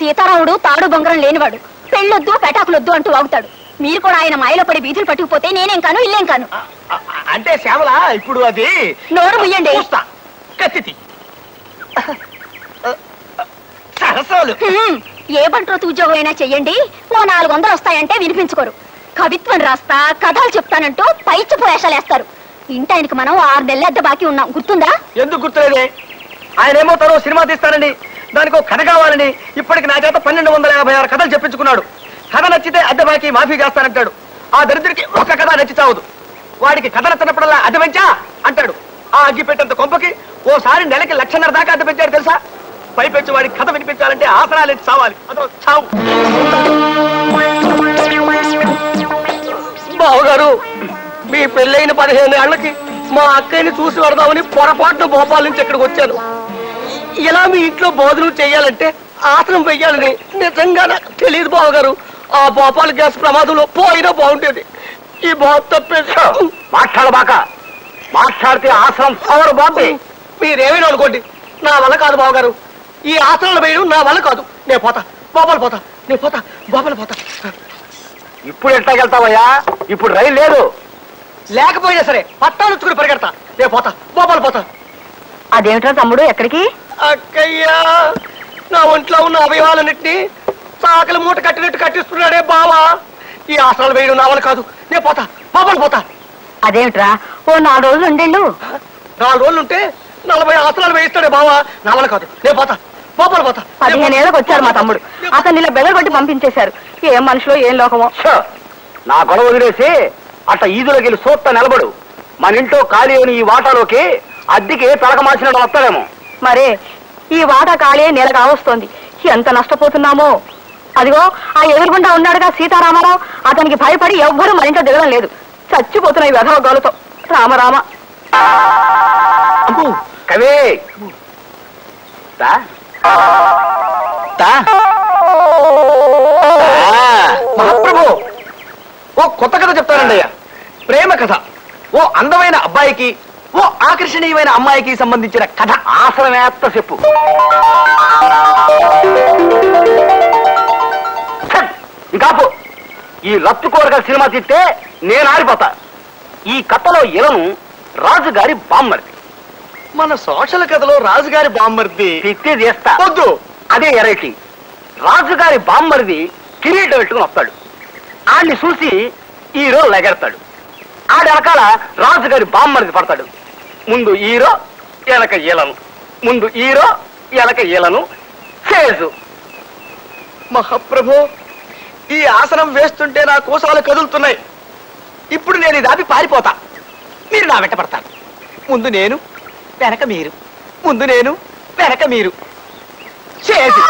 సీతారాముడు తాడు బొంగరం లేనివాడు, పెళ్ళొద్దు పెటాకులొద్దు అంటూ వాగుతాడు. మీరు కూడా ఆయన మాయలో పడి వీధులు పట్టుకుపోతే నేనేం కాను ఇల్లేం కాను. అంటే శ్యామల ఇప్పుడు అది నోరు ముయ్యండి. కత్తి సరసాలు. ఏ బంట్రోతు ఉద్యోగం అయినా చెయ్యండి, ఓ 400 వస్తాయంటే వినిపించుకోరు. కవిత్వం రాస్తా కథలు చెప్తానంటూ పైచి పోయేషాలేస్తారు. ఇంటాయనకి మనం 6 నెలల అద్దె బాకీ ఉన్నాం, గుర్తుందా? ఎందుకు గుర్తులేదే? ఆయన ఏమో తను సినిమా తీస్తానండి, దానికి ఒక కథ కావాలని ఇప్పటికి నా చేత 1256 కథలు చెప్పించుకున్నాడు. కథ నచ్చితే అద్దె బాకీ మాఫీ చేస్తానంటాడు. ఆ దరిద్రుడికి ఒక కథ నచ్చి చావదు. వాడికి కథ నచ్చినప్పుడల్లా అద్దె పెంచా అంటాడు. ఆ అగ్గి పెట్టేంత కొంపకి ఓసారి నెలకి 1,50,000 దాకా అద్దె పెంచాడు తెలుసా? పైపెచ్చి వాడికి కథ వినిపించాలంటే ఆసనాలు ఎత్తి చావాలి. అదో చావు. బావగారు, మీ పెళ్ళైన 15 ఏళ్లకి మా అక్కయ్యని చూసి వరదామని పొరపాటున భోపాల్ నుంచి ఇక్కడికి వచ్చాను. ఇలా మీ ఇంట్లో భోజనం చెయ్యాలంటే ఆసనం వెయ్యాలని నిజంగా నాకు తెలియదు బావగారు. ఆ భోపాల్ గ్యాస్ ప్రమాదంలో పోయినా బాగుండేది. ఈ బాబు తప్పేసి మాట్లాడబాక. మాట్లాడితే ఆసనం పవర్ బాబే. మీరేమైనా అనుకోండి, నా వల్ల కాదు బావగారు. ఈ ఆసనాలు వేయడం నా వల్ల కాదు. నేను పోతా, బాబాలు పోతా, నేను పోతా, బాబాలు పోతా. ఇప్పుడు ఎట్లాగెళ్తావయ్యా? ఇప్పుడు రైలు లేదు. లేకపోయినా సరే పట్టాలుచ్చుకుని పరిగెడతా. నేను పోతా, బాబాలు పోతా. అదేమిట్రా తమ్ముడు, ఎక్కడికి? అక్కయ్యా, నా ఒంట్లో ఉన్న అవయవాలన్నింటినీ చాకలి మూట కట్టినట్టు కట్టిస్తున్నాడే బావా. ఈ ఆసనాలు వేయడం నా వల్ల కాదు. నేను పోతా, బాబాలు పోతా. అదేమిట్రా, ఓ 4 రోజులు ఉండేళ్ళు. 4 రోజులు ఉంటే 40 ఆసనాలు వేయిస్తాడే బావా. నా వల్ల కాదు. నేను పోతా, బాబాలు పోతా. 15 ఏళ్ళకి వచ్చారు మా తమ్ముడు, అతన్ని ఇలా బెదరగొట్టి పంపించేశారు. ఏం మనుషులో ఏం లోకమో. నా గొడవ వదిలేసి అట్లా ఈదులోకి వెళ్ళి సూత్త నిలబడు. మన ఇంట్లో ఖాళీ అని ఈ వాటాలోకి అద్దెకి తలక మార్చినట్టు వస్తాడేమో. మరే ఈ వాటా ఖాళీ నెల కావస్తోంది. ఎంత నష్టపోతున్నామో. అదిగో ఆ ఎదురుగుండా ఉన్నాడుగా సీతారామారావు, అతనికి భయపడి ఎవ్వరూ మరింత దిగడం లేదు. చచ్చిపోతున్నాయి వెధవగాలతో. రామరామ. కవి మహాప్రభు, ఓ కొత్త కథ చెప్తానండి అయ్యా. ప్రేమ కథ. ఓ అందమైన అబ్బాయికి ఓ ఆకర్షణీయమైన అమ్మాయికి సంబంధించిన కథ. ఆసనమేత్త చెప్పు. ఇంకాపు. ఈ లత్తు కోరగల సినిమా తీస్తే నేను ఆరిపోతా. ఈ కథలో ఇలను రాజుగారి బామ్మర్ది. మన సోషల్ కథలో రాజుగారి బామ్మర్ది తిత్తే చేస్తా. వద్దు, అదే ఎరైటీ. రాజుగారి బామ్మర్ది కిరీటం పెట్టుకుని వస్తాడు. ఆడిని చూసి హీరో లెగెడతాడు. ఆడి వెనకాల రాజుగారి బామ్మర్ది పడతాడు. ముందు హీరో, వెనక ఈలను. ముందు హీరో, వెనక ఈలను. చేజు. మహాప్రభు, ఈ ఆసనం వేస్తుంటే నా కోసాలు కదులుతున్నాయి. ఇప్పుడు నేను ఇది ఆపి పారిపోతా. మీరు నా వెంట పడతారు. ముందు నేను, వెనక మీరు. ముందు నేను, వెనక మీరు. చేజు.